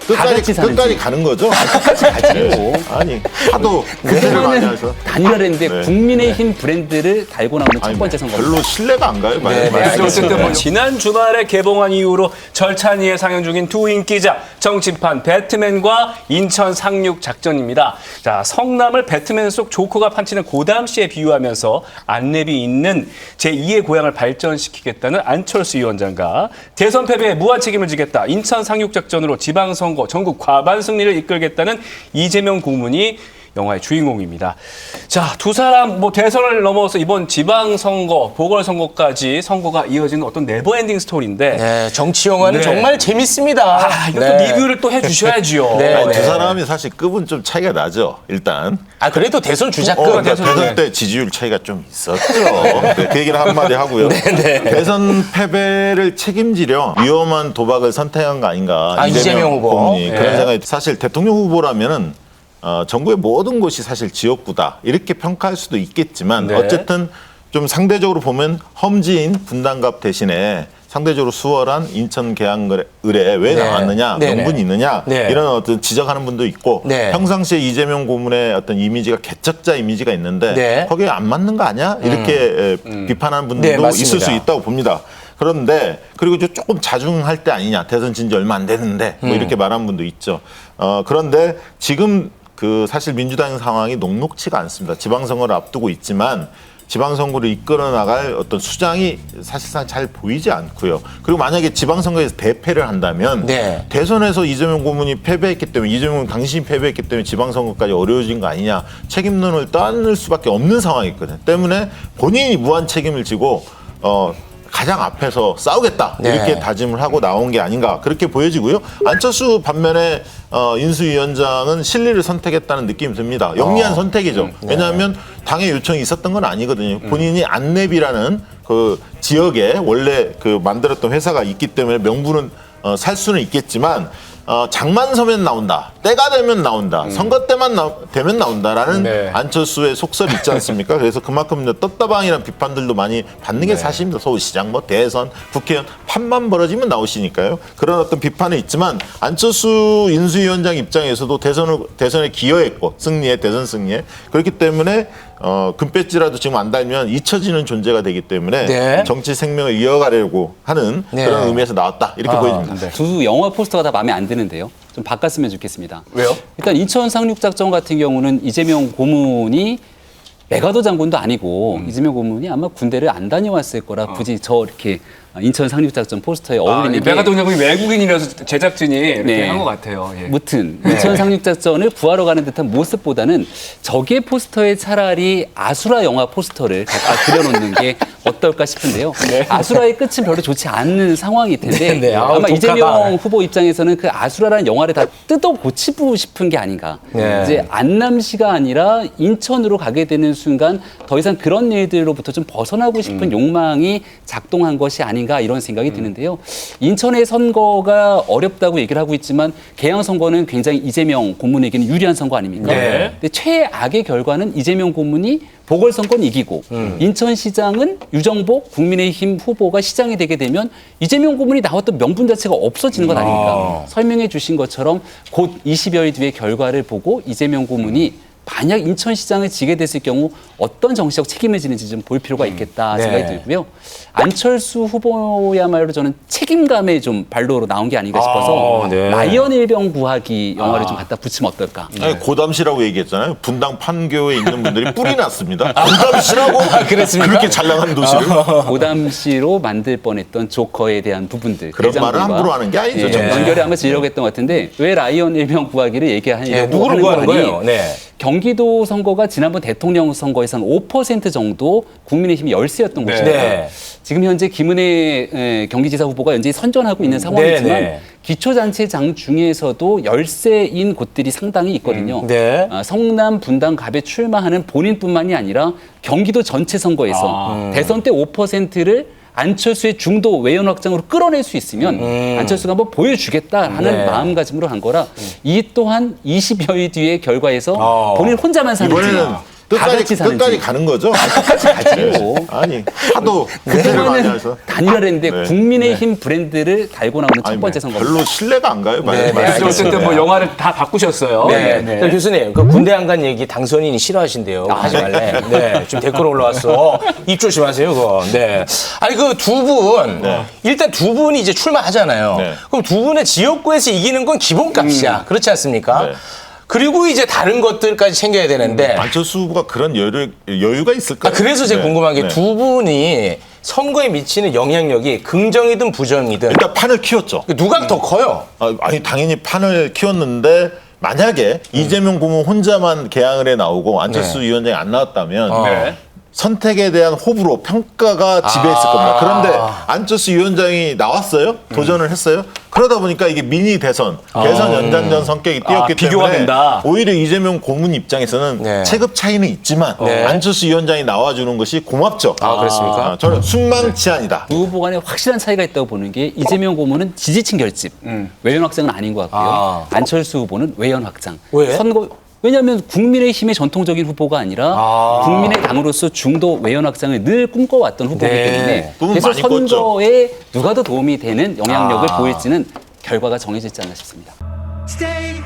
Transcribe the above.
끝까지 가는 거죠? 끝까지 가지요. 아니 하도 군대를 많이 해서 단일화했는데 국민의힘 브랜드를 달고 나오는 첫 번째 선거입니다. 별로 신뢰가 안 가요. 어쨌든 뭐 지난 주말에 개봉한 이후로 절찬리에 상영 중인 두 인기작 정치판 배트맨과 인천 상륙 작전입니다. 자, 성남을 배트맨 속 조커가 판치는 고담시에 비유하면서 안랩이 있는 제2의 고향을 발전시키겠다는 안철수 위원장과 대선 패배에 무한 책임을 지겠다. 인천 상륙 작전으로 지방선거 전국 과반 승리를 이끌겠다는 이재명 고문이 영화의 주인공입니다. 자, 두 사람 뭐 대선을 넘어서 이번 지방선거, 보궐선거까지 선거가 이어지는 어떤 네버엔딩 스토리인데 네, 정치 영화는 정말 재밌습니다. 이것도 리뷰를 또 해주셔야죠. 두 사람이 사실 급은 좀 차이가 나죠. 일단 그래도 대선 주자급. 그러니까 대선 때 지지율 차이가 좀 있었죠. 그 얘기를 한마디 하고요. 대선 패배를 책임지려 위험한 도박을 선택한 거 아닌가. 이재명 후보. 고문이 그런 생각이 사실 대통령 후보라면은 전국의 모든 곳이 사실 지역구다 이렇게 평가할 수도 있겠지만 어쨌든 좀 상대적으로 보면 험지인 분당갑 대신에 상대적으로 수월한 인천 계양을에 왜 나왔느냐, 명분이 있느냐 이런 어떤 지적하는 분도 있고 평상시에 이재명 고문의 어떤 이미지가 개척자 이미지가 있는데 거기에 안 맞는 거 아니야? 이렇게 비판하는 분들도 있을 수 있다고 봅니다. 그런데 그리고 조금 자중할 때 아니냐, 대선 진 지 얼마 안 되는데 뭐 이렇게 말하는 분도 있죠. 그런데 지금 사실 민주당 상황이 녹록치가 않습니다. 지방선거를 앞두고 있지만 지방선거를 이끌어 나갈 어떤 수장이 사실상 잘 보이지 않고요. 그리고 만약에 지방선거에서 대패를 한다면 대선에서 이재명 고문이 패배했기 때문에 이재명 당신이 패배했기 때문에 지방선거까지 어려워진 거 아니냐 책임론을 떠안을 수밖에 없는 상황이거든요. 때문에 본인이 무한 책임을 지고 가장 앞에서 싸우겠다 이렇게 다짐을 하고 나온 게 아닌가 그렇게 보여지고요. 안철수 반면에 인수위원장은 실리를 선택했다는 느낌이 듭니다. 영리한 선택이죠. 왜냐하면 당의 요청이 있었던 건 아니거든요. 본인이 안랩이라는 그 지역에 원래 만들었던 회사가 있기 때문에 명분은 살 수는 있겠지만 장만 서면 나온다. 때가 되면 나온다. 선거 때만 되면 나온다라는 안철수의 속설이 있지 않습니까? 그래서 그만큼 떴다방이라는 비판들도 많이 받는 게 사실입니다. 서울시장, 대선, 국회의원 판만 벌어지면 나오시니까요. 그런 어떤 비판은 있지만 안철수 인수위원장 입장에서도 대선에 기여했고 대선 승리에 그렇기 때문에 금배지라도 지금 안 달면 잊혀지는 존재가 되기 때문에 정치 생명을 이어가려고 하는 그런 의미에서 나왔다 이렇게 보여집니다. 두 영화 포스터가 다 마음에 안 드는데요. 좀 바꿨으면 좋겠습니다. 왜요? 일단 인천 상륙작전 같은 경우는 이재명 고문이 메가더 장군도 아니고 이재명 고문이 아마 군대를 안 다녀왔을 거라 굳이 이렇게 인천 상륙작전 포스터에 어울리는 게 메가더 장군이 외국인이라서 제작진이 이렇게 한 것 같아요. 무튼 인천 상륙작전을 구하러 가는 듯한 모습보다는 저기의 포스터에 차라리 아수라 영화 포스터를 갖다 그려놓는 게 어떨까 싶은데요. 아수라의 끝은 별로 좋지 않는 상황일 텐데 아마 이재명 후보 입장에서는 그 아수라라는 영화를 다 뜯어 고치고 싶은 게 아닌가. 이제 안남시가 아니라 인천으로 가게 되는 순간 더 이상 그런 일들로부터 좀 벗어나고 싶은 욕망이 작동한 것이 아닌가 이런 생각이 드는데요. 인천의 선거가 어렵다고 얘기를 하고 있지만 계양 선거는 굉장히 이재명 고문에게는 유리한 선거 아닙니까? 근데 최악의 결과는 이재명 고문이 보궐선거는 이기고 인천시장은 유정복 국민의힘 후보가 시장이 되게 되면 이재명 고문이 나왔던 명분 자체가 없어지는 것 아닙니까? 설명해 주신 것처럼 곧 20여일 뒤의 결과를 보고 이재명 고문이 만약 인천시장을 지게 됐을 경우 어떤 정치적 책임을 지는지 좀 볼 필요가 있겠다 생각이 들고요. 안철수 후보야말로 저는 책임감에 좀 발로로 나온 게 아닌가 싶어서 라이언 일병 구하기 영화를 좀 갖다 붙이면 어떨까. 아니, 고담시라고 얘기했잖아요. 분당 판교에 있는 분들이 뿔이 났습니다. 고담시라고? 그렇게 잘 나가는 도시를? 고담시로 만들 뻔했던 조커에 대한 부분들. 그런 말을 함부로 하는 게 아니죠. 연결해 한번 지려고 했던 것 같은데 왜 라이언 일병 구하기를 얘기하려고 누구를 구하는 거예요? 경기도 선거가 지난번 대통령 선거에서 한 5% 정도 국민의힘이 열세였던 곳입니다. 지금 현재 김은혜 경기지사 후보가 현재 선전하고 있는 상황이지만 기초단체장 중에서도 열세인 곳들이 상당히 있거든요. 성남, 분당, 갑에 출마하는 본인뿐만이 아니라 경기도 전체 선거에서 대선 때 5%를 안철수의 중도 외연 확장으로 끌어낼 수 있으면 안철수가 한번 보여주겠다 하는 마음가짐으로 한 거라 이 또한 20여일 뒤의 결과에서 본인 혼자만 사는지 같이 사는지. 끝까지 가는 거죠. 끝까지 가지고. 아니 하도 구태를 많이 그동안은 해서. 단일화했는데 네. 국민의힘 브랜드를 달고 나오는 첫 아니, 번째 선거. 별로 신뢰가 안 가요. 네, 말씀. 어쨌든 뭐 영화를 다 바꾸셨어요. 네. 자, 교수님, 그 군대 안 간 얘기 당선인이 싫어하신대요. 하지 말래. 네. 지금 댓글 올라왔어. 입 조심하세요, 그거. 네. 아니, 그 두 분, 일단 두 분이 이제 출마하잖아요. 네. 그럼 두 분의 지역구에서 이기는 건 기본값이야. 그렇지 않습니까? 네. 그리고 이제 다른 것들까지 챙겨야 되는데. 안철수 후보가 그런 여유가 있을까요? 그래서 제가 네. 궁금한 게 네. 두 분이 선거에 미치는 영향력이 긍정이든 부정이든 일단 판을 키웠죠. 누가 더 커요? 아니 당연히 판을 키웠는데 만약에 이재명 고문 혼자만 개항을 해 나오고 안철수 위원장이 안 나왔다면 네. 선택에 대한 호불호 평가가 지배했을 겁니다. 그런데 안철수 위원장이 나왔어요? 도전을 했어요? 그러다 보니까 이게 미니 대선 연장전 성격이 띄었기 비교가 때문에 된다. 오히려 이재명 고문 입장에서는 네. 체급 차이는 있지만 네. 안철수 위원장이 나와주는 것이 고맙죠. 그렇습니까? 저는 순망치안이다. 두 후보 간에 확실한 차이가 있다고 보는 게 이재명 고문은 지지층 결집, 외연 확장은 아닌 것 같고요. 안철수 후보는 외연 확장. 왜? 왜냐하면 국민의힘의 전통적인 후보가 아니라 국민의 당으로서 중도 외연 확장을 늘 꿈꿔왔던 후보이기 네. 때문에 꿈은 그래서 많이 꿨죠. 선거에 누가 더 도움이 되는 영향력을 보일지는 결과가 정해지지 않나 싶습니다. Stay